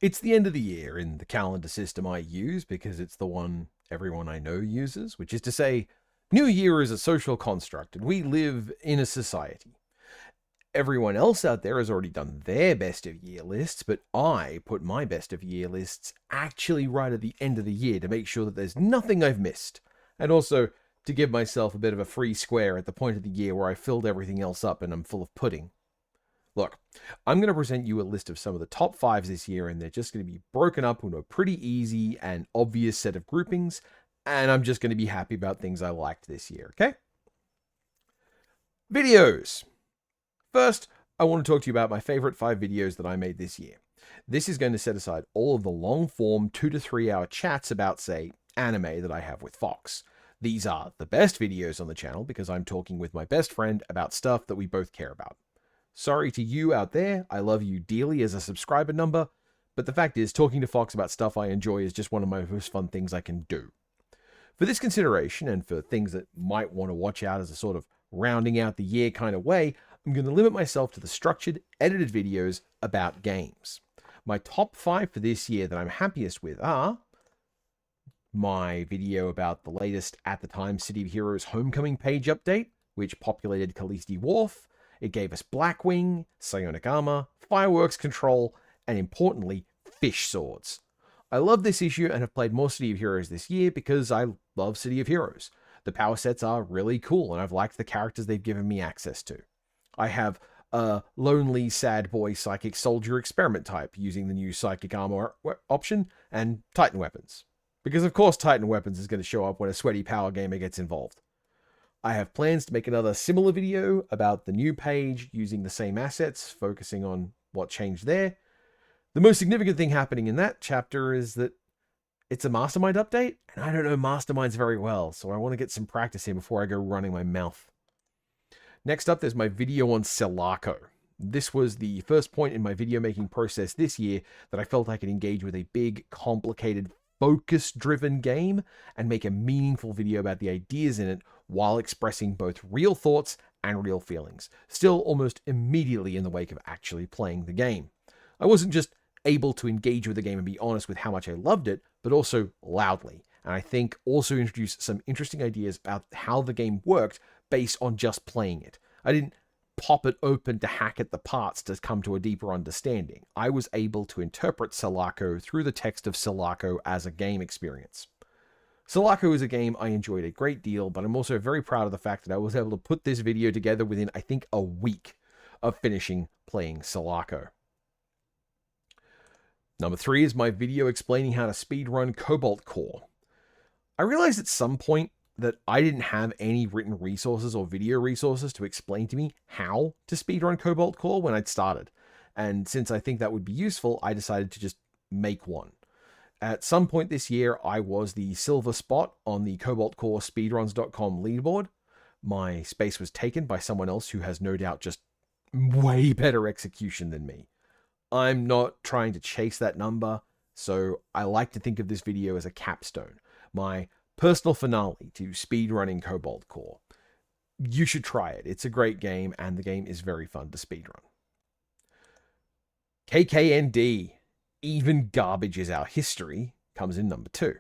It's the end of the year in the calendar system I use because it's the one everyone I know uses, which is to say, New Year is a social construct and we live in a society. Everyone else out there has already done their best of year lists, but I put my best of year lists actually right at the end of the year to make sure that there's nothing I've missed. And also to give myself a bit of a free square at the point of the year where I filled everything else up and I'm full of pudding. Look, I'm going to present you a list of some of the top fives this year, and they're just going to be broken up into a pretty easy and obvious set of groupings, and I'm just going to be happy about things I liked this year, okay? Videos. First, I want to talk to you about my favorite 5 videos that I made this year. This is going to set aside all of the long form 2 to 3 hour chats about, say, anime that I have with Fox. These are the best videos on the channel because I'm talking with my best friend about stuff that we both care about. Sorry to you out there, I love you dearly as a subscriber number, but the fact is, talking to Fox about stuff I enjoy is just one of my most fun things I can do. For this consideration, and for things that might want to watch out as a sort of rounding out the year kind of way, I'm going to limit myself to the structured, edited videos about games. My top 5 for this year that I'm happiest with are my video about the latest, at the time, City of Heroes Homecoming page update, which populated Callisti Wharf. It gave us Blackwing, psionic armor, fireworks control, and importantly, fish swords. I love this issue and have played more City of Heroes this year because I love City of Heroes. The power sets are really cool and I've liked the characters they've given me access to. I have a lonely, sad boy psychic soldier experiment type using the new psychic armor option and Titan weapons. Because of course Titan weapons is going to show up when a sweaty power gamer gets involved. I have plans to make another similar video about the new page using the same assets, focusing on what changed there. The most significant thing happening in that chapter is that it's a mastermind update, and I don't know masterminds very well, so I want to get some practice in before I go running my mouth. Next up, there's my video on Sulaco. This was the first point in my video making process this year that I felt I could engage with a big, complicated, focus-driven game and make a meaningful video about the ideas in it while expressing both real thoughts and real feelings, still almost immediately in the wake of actually playing the game. I wasn't just able to engage with the game and be honest with how much I loved it, but also loudly, and I think also introduced some interesting ideas about how the game worked based on just playing it. I didn't pop it open to hack at the parts to come to a deeper understanding. I was able to interpret Sulaco through the text of Sulaco as a game experience. Sulaco is a game I enjoyed a great deal, but I'm also very proud of the fact that I was able to put this video together within, I think, a week of finishing playing Sulaco. Number 3 is my video explaining how to speedrun Cobalt Core. I realized at some point that I didn't have any written resources or video resources to explain to me how to speedrun Cobalt Core when I'd started. And since I think that would be useful, I decided to just make one. At some point this year, I was the silver spot on the Cobalt Core speedruns.com leaderboard. My space was taken by someone else who has no doubt just way better execution than me. I'm not trying to chase that number, so I like to think of this video as a capstone. My personal finale to speedrunning Cobalt Core. You should try it. It's a great game, and the game is very fun to speedrun. KKND, Even Garbage Is Our History, comes in number 2.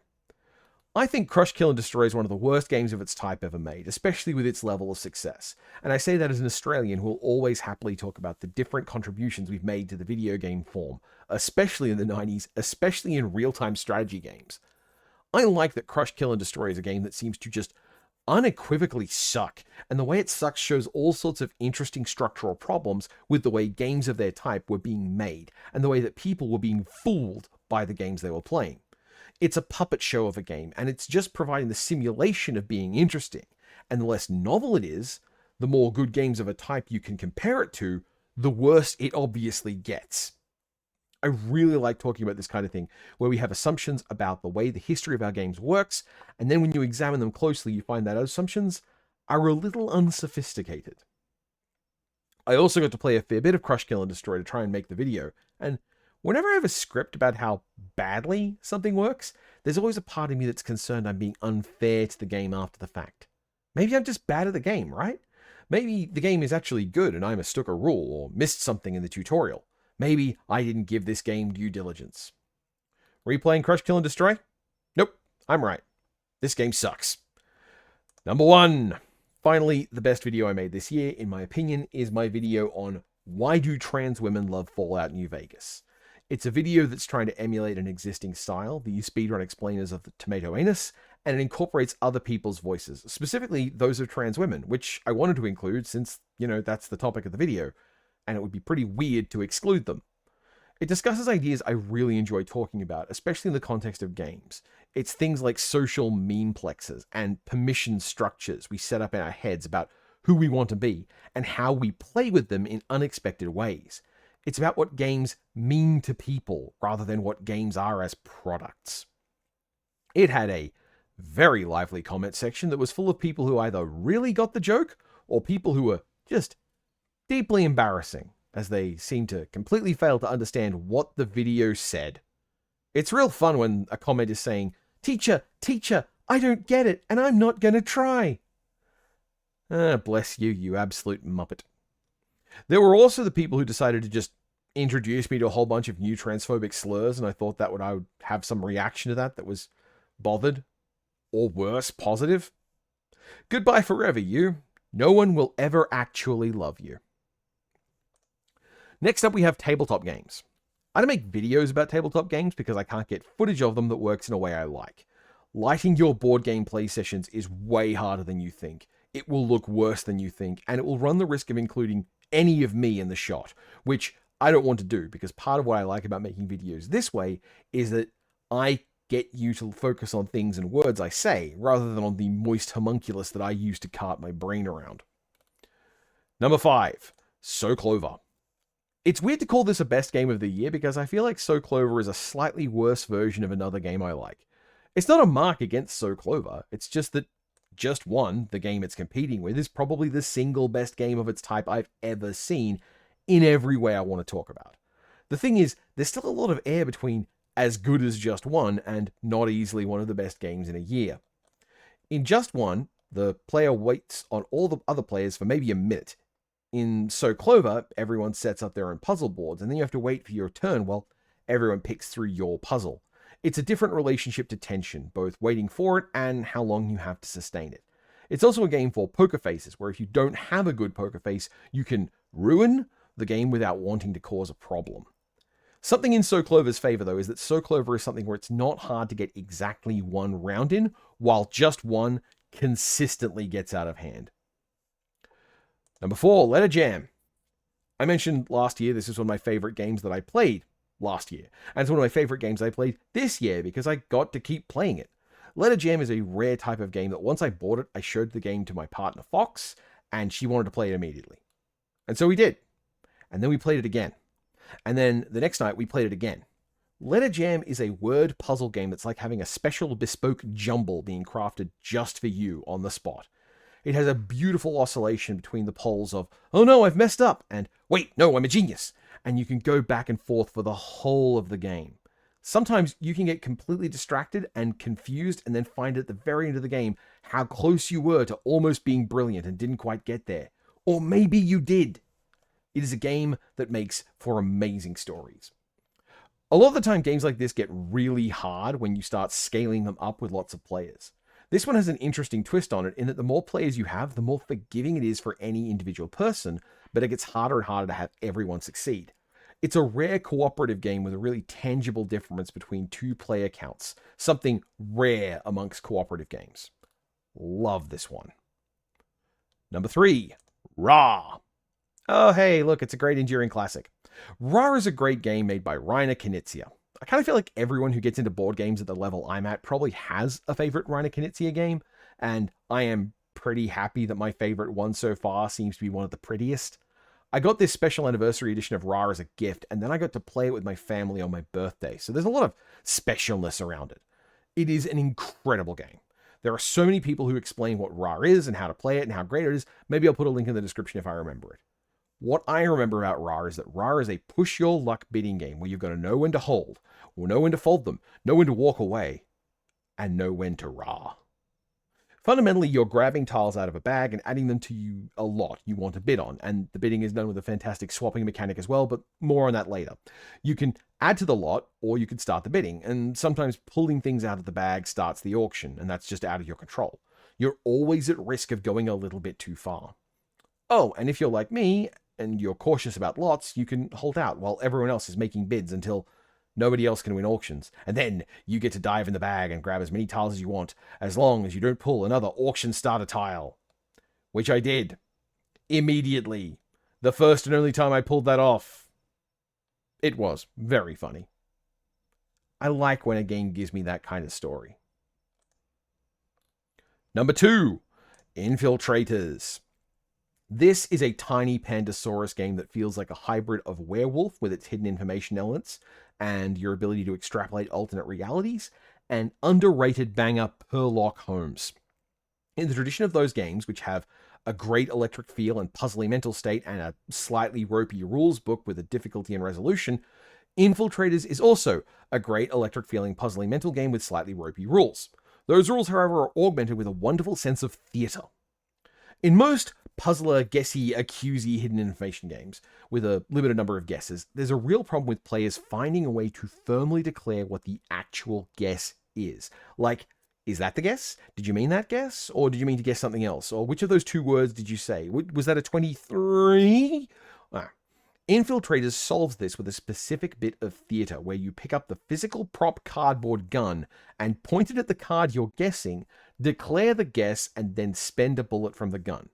I think Crush, Kill, and Destroy is one of the worst games of its type ever made, especially with its level of success. And I say that as an Australian who will always happily talk about the different contributions we've made to the video game form, especially in the 90s, especially in real-time strategy games. I like that Crush, Kill, and Destroy is a game that seems to just unequivocally suck, and the way it sucks shows all sorts of interesting structural problems with the way games of their type were being made, and the way that people were being fooled by the games they were playing. It's a puppet show of a game, and it's just providing the simulation of being interesting, and the less novel it is, the more good games of a type you can compare it to, the worse it obviously gets. I really like talking about this kind of thing, where we have assumptions about the way the history of our games works, and then when you examine them closely, you find that assumptions are a little unsophisticated. I also got to play a fair bit of Crush, Kill, and Destroy to try and make the video, and whenever I have a script about how badly something works, there's always a part of me that's concerned I'm being unfair to the game after the fact. Maybe I'm just bad at the game, right? Maybe the game is actually good and I'm a stuck a rule or missed something in the tutorial. Maybe I didn't give this game due diligence. Replaying Crush, Kill, and Destroy? Nope, I'm right. This game sucks. Number 1. Finally, the best video I made this year, in my opinion, is my video on why do trans women love Fallout New Vegas. It's a video that's trying to emulate an existing style, the speedrun explainers of the Tomato Anus, and it incorporates other people's voices, specifically those of trans women, which I wanted to include since, that's the topic of the video, and it would be pretty weird to exclude them. It discusses ideas I really enjoy talking about, especially in the context of games. It's things like social memeplexes and permission structures we set up in our heads about who we want to be and how we play with them in unexpected ways. It's about what games mean to people rather than what games are as products. It had a very lively comment section that was full of people who either really got the joke or people who were just deeply embarrassing, as they seem to completely fail to understand what the video said. It's real fun when a comment is saying, teacher, I don't get it, and I'm not gonna try. Bless you, you absolute muppet. There were also the people who decided to just introduce me to a whole bunch of new transphobic slurs, and I thought that I would have some reaction to that was bothered, or worse, positive. Goodbye forever, you. No one will ever actually love you. Next up, we have tabletop games. I don't make videos about tabletop games because I can't get footage of them that works in a way I like. Lighting your board game play sessions is way harder than you think. It will look worse than you think, and it will run the risk of including any of me in the shot, which I don't want to do, because part of what I like about making videos this way is that I get you to focus on things and words I say, rather than on the moist homunculus that I use to cart my brain around. Number 5, So Clover. It's weird to call this a best game of the year because I feel like So Clover is a slightly worse version of another game I like. It's not a mark against So Clover, it's just that Just One, the game it's competing with, is probably the single best game of its type I've ever seen in every way I want to talk about. The thing is, there's still a lot of air between as good as Just One and not easily one of the best games in a year. In Just One, the player waits on all the other players for maybe a minute. In So Clover, everyone sets up their own puzzle boards, and then you have to wait for your turn while everyone picks through your puzzle. It's a different relationship to tension, both waiting for it and how long you have to sustain it. It's also a game for poker faces, where if you don't have a good poker face, you can ruin the game without wanting to cause a problem. Something in So Clover's favor, though, is that So Clover is something where it's not hard to get exactly one round in, while Just One consistently gets out of hand. Number 4, Letter Jam. I mentioned last year this is one of my favorite games that I played last year, and it's one of my favorite games I played this year because I got to keep playing it. Letter Jam is a rare type of game that once I bought it, I showed the game to my partner Fox, and she wanted to play it immediately. And so we did. And then we played it again. And then the next night we played it again. Letter Jam is a word puzzle game that's like having a special bespoke jumble being crafted just for you on the spot. It has a beautiful oscillation between the poles of, oh no, I've messed up, and wait, no, I'm a genius. And you can go back and forth for the whole of the game. Sometimes you can get completely distracted and confused and then find at the very end of the game how close you were to almost being brilliant and didn't quite get there. Or maybe you did. It is a game that makes for amazing stories. A lot of the time, games like this get really hard when you start scaling them up with lots of players. This one has an interesting twist on it in that the more players you have, the more forgiving it is for any individual person, but it gets harder and harder to have everyone succeed. It's a rare cooperative game with a really tangible difference between 2 player counts, something rare amongst cooperative games. Love this one. Number 3, Ra. Oh, hey, look, it's a great enduring classic. Ra is a great game made by Reiner Knizia. I kind of feel like everyone who gets into board games at the level I'm at probably has a favorite Reiner Knizia game, and I am pretty happy that my favorite one so far seems to be one of the prettiest. I got this special anniversary edition of Ra as a gift, and then I got to play it with my family on my birthday, so there's a lot of specialness around it. It is an incredible game. There are so many people who explain what Ra is and how to play it and how great it is. Maybe I'll put a link in the description if I remember it. What I remember about Ra is that Ra is a push your luck bidding game where you've got to know when to hold, or know when to fold them, know when to walk away, and know when to Ra. Fundamentally, you're grabbing tiles out of a bag and adding them to a lot you want to bid on, and the bidding is done with a fantastic swapping mechanic as well, but more on that later. You can add to the lot, or you can start the bidding, and sometimes pulling things out of the bag starts the auction, and that's just out of your control. You're always at risk of going a little bit too far. Oh, and if you're like me, and you're cautious about lots, you can hold out while everyone else is making bids until nobody else can win auctions. And then you get to dive in the bag and grab as many tiles as you want, as long as you don't pull another auction starter tile. Which I did. Immediately. The first and only time I pulled that off. It was very funny. I like when a game gives me that kind of story. Number 2, Infiltrators. This is a tiny Pandasaurus game that feels like a hybrid of Werewolf with its hidden information elements and your ability to extrapolate alternate realities, and underrated banger Perlock Holmes. In the tradition of those games, which have a great electric feel and puzzly mental state and a slightly ropey rules book with a difficulty and resolution, Infiltrators is also a great electric feeling puzzly mental game with slightly ropey rules. Those rules, however, are augmented with a wonderful sense of theatre. In most puzzler, guessy, accusey hidden information games, with a limited number of guesses, there's a real problem with players finding a way to firmly declare what the actual guess is. Like, is that the guess? Did you mean that guess? Or did you mean to guess something else? Or which of those 2 words did you say? Was that a 23? Infiltrators solves this with a specific bit of theatre where you pick up the physical prop cardboard gun and point it at the card you're guessing, declare the guess, and then spend a bullet from the gun.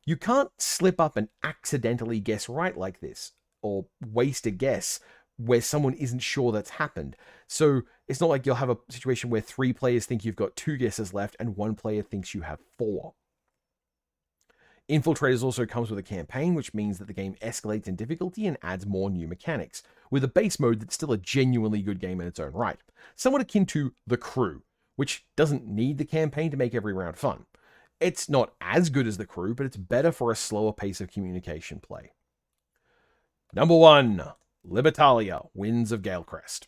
You can't slip up and accidentally guess right like this, or waste a guess where someone isn't sure that's happened. So it's not like you'll have a situation where 3 players think you've got 2 guesses left and 1 player thinks you have 4. Infiltrators also comes with a campaign, which means that the game escalates in difficulty and adds more new mechanics, with a base mode that's still a genuinely good game in its own right. Somewhat akin to The Crew, which doesn't need the campaign to make every round fun. It's not as good as The Crew, but it's better for a slower pace of communication play. Number 1, Libertalia, Winds of Galecrest.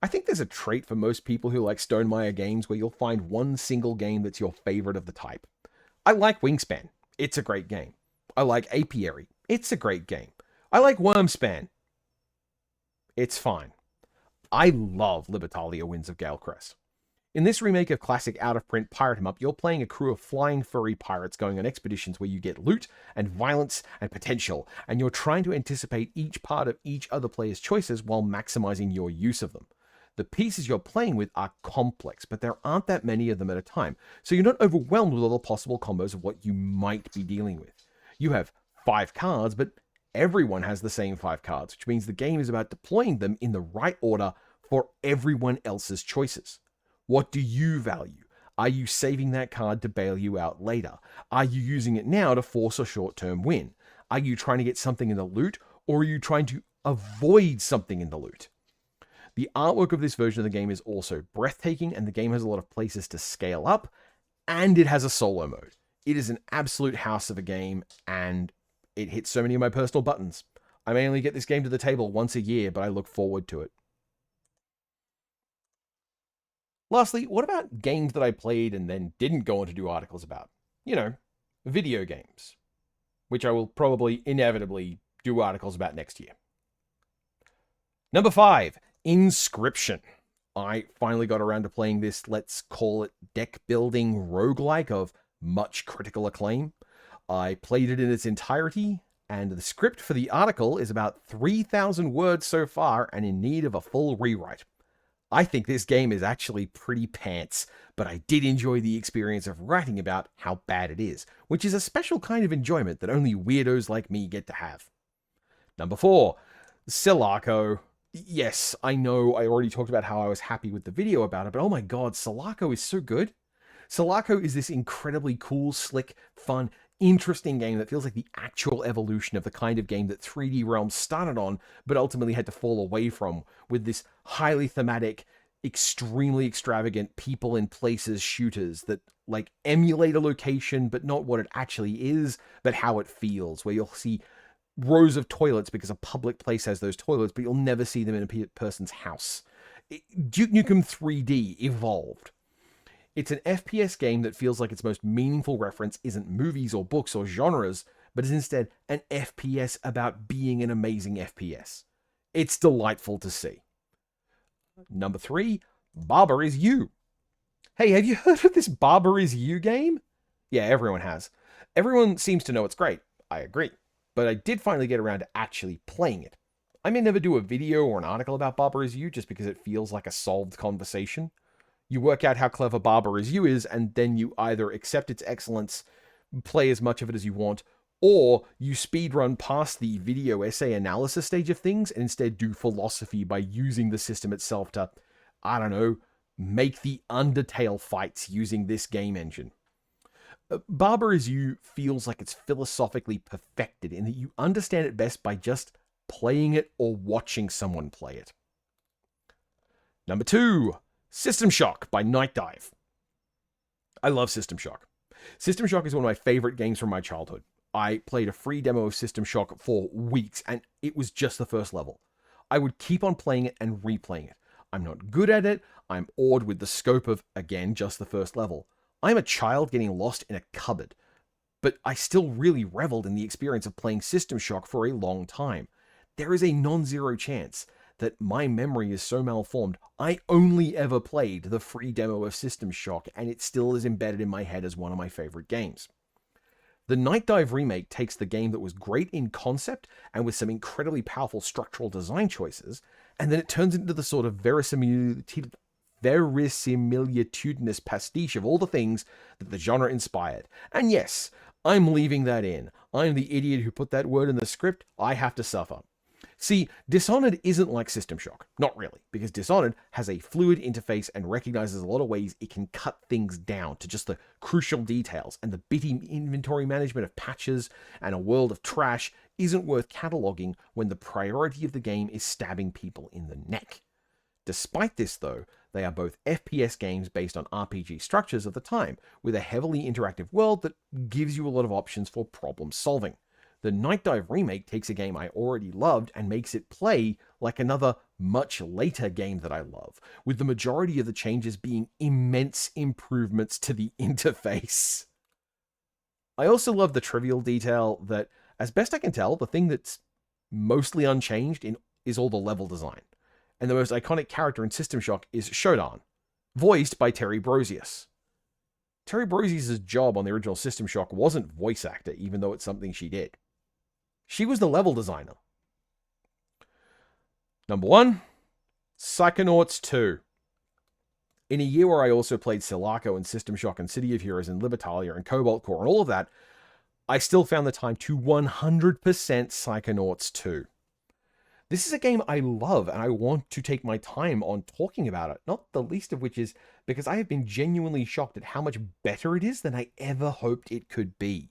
I think there's a trait for most people who like Stonemaier games where you'll find one single game that's your favorite of the type. I like Wingspan. It's a great game. I like Apiary. It's a great game. I like Wormspan. It's fine. I love Libertalia, Winds of Galecrest. In this remake of classic out-of-print Pirate 'em Up, you're playing a crew of flying furry pirates going on expeditions where you get loot and violence and potential, and you're trying to anticipate each part of each other player's choices while maximizing your use of them. The pieces you're playing with are complex, but there aren't that many of them at a time, so you're not overwhelmed with all the possible combos of what you might be dealing with. You have 5 cards, but everyone has the same 5 cards, which means the game is about deploying them in the right order for everyone else's choices. What do you value? Are you saving that card to bail you out later? Are you using it now to force a short-term win? Are you trying to get something in the loot, or are you trying to avoid something in the loot? The artwork of this version of the game is also breathtaking, and the game has a lot of places to scale up, and it has a solo mode. It is an absolute house of a game, and it hits so many of my personal buttons. I may only get this game to the table once a year, but I look forward to it. Lastly, what about games that I played and then didn't go on to do articles about? You know, video games, which I will probably inevitably do articles about next year. Number 5, Inscription. I finally got around to playing this, let's call it deck building roguelike of much critical acclaim. I played it in its entirety, and the script for the article is about 3,000 words so far and in need of a full rewrite. I think this game is actually pretty pants, but I did enjoy the experience of writing about how bad it is, which is a special kind of enjoyment that only weirdos like me get to have. Number 4, Sulaco. Yes, I know I already talked about how I was happy with the video about it, but oh my god, Sulaco is so good. Sulaco is this incredibly cool, slick, fun, interesting game that feels like the actual evolution of the kind of game that 3D Realms started on, but ultimately had to fall away from, with this highly thematic, extremely extravagant people in places shooters that like emulate a location, but not what it actually is, but how it feels, where you'll see rows of toilets because a public place has those toilets, but you'll never see them in a person's house. Duke Nukem 3D evolved. It's an FPS game that feels like its most meaningful reference isn't movies or books or genres, but is instead an FPS about being an amazing FPS. It's delightful to see. Number 3, Barber Is You. Hey, have you heard of this Barber Is You game? Yeah, everyone has. Everyone seems to know it's great. I agree. But I did finally get around to actually playing it. I may never do a video or an article about Barber Is You just because it feels like a solved conversation. You work out how clever Barber Is You is, and then you either accept its excellence, play as much of it as you want, or you speedrun past the video essay analysis stage of things and instead do philosophy by using the system itself to, I don't know, make the Undertale fights using this game engine. Barber Is You feels like it's philosophically perfected in that you understand it best by just playing it or watching someone play it. Number 2, System Shock by Night Dive. I love System Shock. System Shock is one of my favorite games from my childhood. I played a free demo of System Shock for weeks, and it was just the first level. I would keep on playing it and replaying it. I'm not good at it. I'm awed with the scope of, again, just the first level. I'm a child getting lost in a cupboard, but I still really reveled in the experience of playing System Shock for a long time. There is a non-zero chance that my memory is so malformed, I only ever played the free demo of System Shock, and it still is embedded in my head as one of my favorite games. The Night Dive remake takes the game that was great in concept and with some incredibly powerful structural design choices, and then it turns into the sort of verisimilitudinous pastiche of all the things that the genre inspired. And yes, I'm leaving that in. I'm the idiot who put that word in the script. I have to suffer. See, Dishonored isn't like System Shock. Not really, because Dishonored has a fluid interface and recognizes a lot of ways it can cut things down to just the crucial details, and the bitty inventory management of patches and a world of trash isn't worth cataloging when the priority of the game is stabbing people in the neck. Despite this, though, they are both FPS games based on RPG structures of the time, with a heavily interactive world that gives you a lot of options for problem solving. The Night Dive remake takes a game I already loved and makes it play like another much later game that I love, with the majority of the changes being immense improvements to the interface. I also love the trivial detail that, as best I can tell, the thing that's mostly unchanged is all the level design. And the most iconic character in System Shock is Shodan, voiced by Terry Brosius. Terry Brosius' job on the original System Shock wasn't voice actor, even though it's something she did. She was the level designer. Number 1, Psychonauts 2. In a year where I also played Sulaco and System Shock and City of Heroes and Libertalia and Cobalt Core and all of that, I still found the time to 100% Psychonauts 2. This is a game I love, and I want to take my time on talking about it, not the least of which is because I have been genuinely shocked at how much better it is than I ever hoped it could be.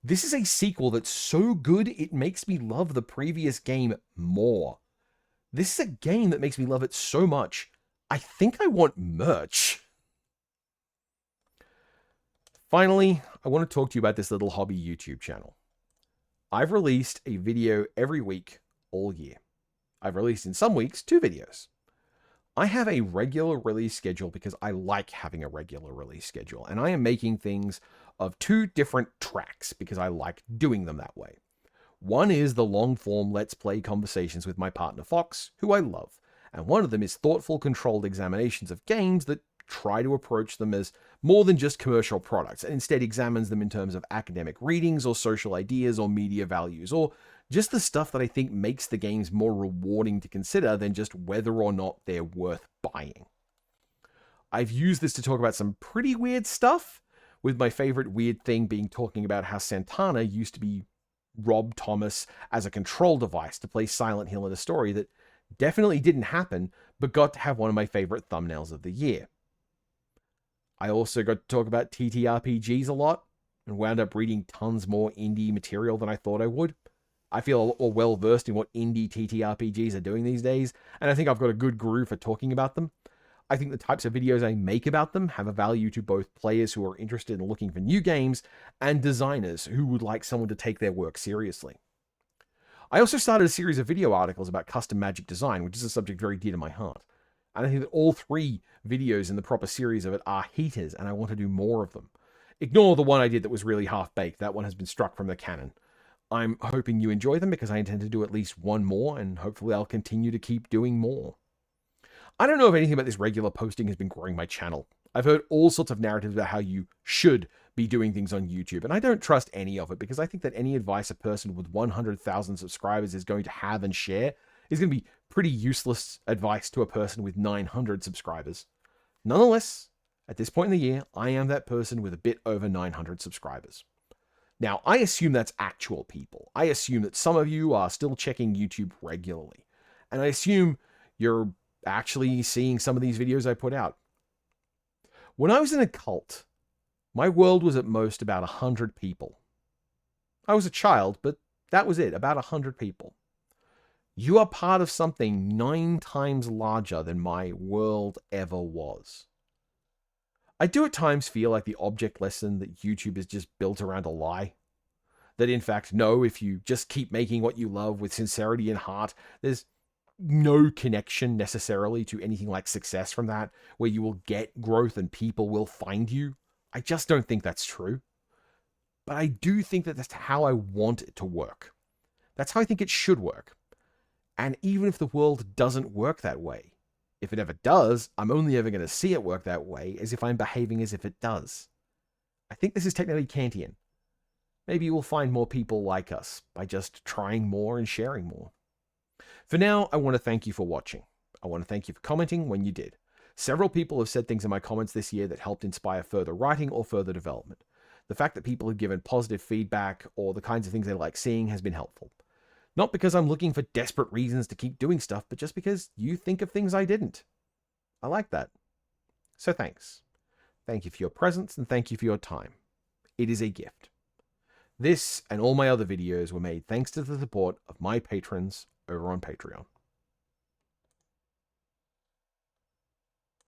This is a sequel that's so good it makes me love the previous game more. This is a game that makes me love it so much, I think I want merch. Finally, I want to talk to you about this little hobby YouTube channel. I've released a video every week all year. I've released in some weeks 2 videos. I have a regular release schedule because I like having a regular release schedule, and I am making things of 2 different tracks because I like doing them that way. One is the long-form Let's Play conversations with my partner Fox, who I love, and one of them is thoughtful, controlled examinations of games that try to approach them as more than just commercial products, and instead examines them in terms of academic readings or social ideas or media values, or just the stuff that I think makes the games more rewarding to consider than just whether or not they're worth buying. I've used this to talk about some pretty weird stuff, with my favorite weird thing being talking about how Santana used to be Rob Thomas as a control device to play Silent Hill in a story that definitely didn't happen, but got to have one of my favorite thumbnails of the year. I also got to talk about TTRPGs a lot, and wound up reading tons more indie material than I thought I would. I feel a lot more well-versed in what indie TTRPGs are doing these days, and I think I've got a good groove for talking about them. I think the types of videos I make about them have a value to both players who are interested in looking for new games and designers who would like someone to take their work seriously. I also started a series of video articles about custom magic design, which is a subject very dear to my heart. And I think that all 3 videos in the proper series of it are heaters, and I want to do more of them. Ignore the one I did that was really half-baked. That one has been struck from the canon. I'm hoping you enjoy them because I intend to do at least one more, and hopefully I'll continue to keep doing more. I don't know if anything about this regular posting has been growing my channel. I've heard all sorts of narratives about how you should be doing things on YouTube, and I don't trust any of it because I think that any advice a person with 100,000 subscribers is going to have and share is going to be pretty useless advice to a person with 900 subscribers. Nonetheless, at this point in the year, I am that person with a bit over 900 subscribers. Now, I assume that's actual people. I assume that some of you are still checking YouTube regularly. And I assume you're actually seeing some of these videos I put out. When I was in a cult, my world was at most about 100 people. I was a child, but that was it, about 100 people. You are part of something 9 times larger than my world ever was. I do at times feel like the object lesson that YouTube is just built around a lie. That in fact, no, if you just keep making what you love with sincerity and heart, there's no connection necessarily to anything like success from that, where you will get growth and people will find you. I just don't think that's true. But I do think that that's how I want it to work. That's how I think it should work. And even if the world doesn't work that way, if it ever does, I'm only ever going to see it work that way as if I'm behaving as if it does. I think this is technically Kantian. Maybe we'll find more people like us by just trying more and sharing more. For now, I want to thank you for watching. I want to thank you for commenting when you did. Several people have said things in my comments this year that helped inspire further writing or further development. The fact that people have given positive feedback or the kinds of things they like seeing has been helpful. Not because I'm looking for desperate reasons to keep doing stuff, but just because you think of things I didn't. I like that. So thanks. Thank you for your presence and thank you for your time. It is a gift. This and all my other videos were made thanks to the support of my patrons over on Patreon.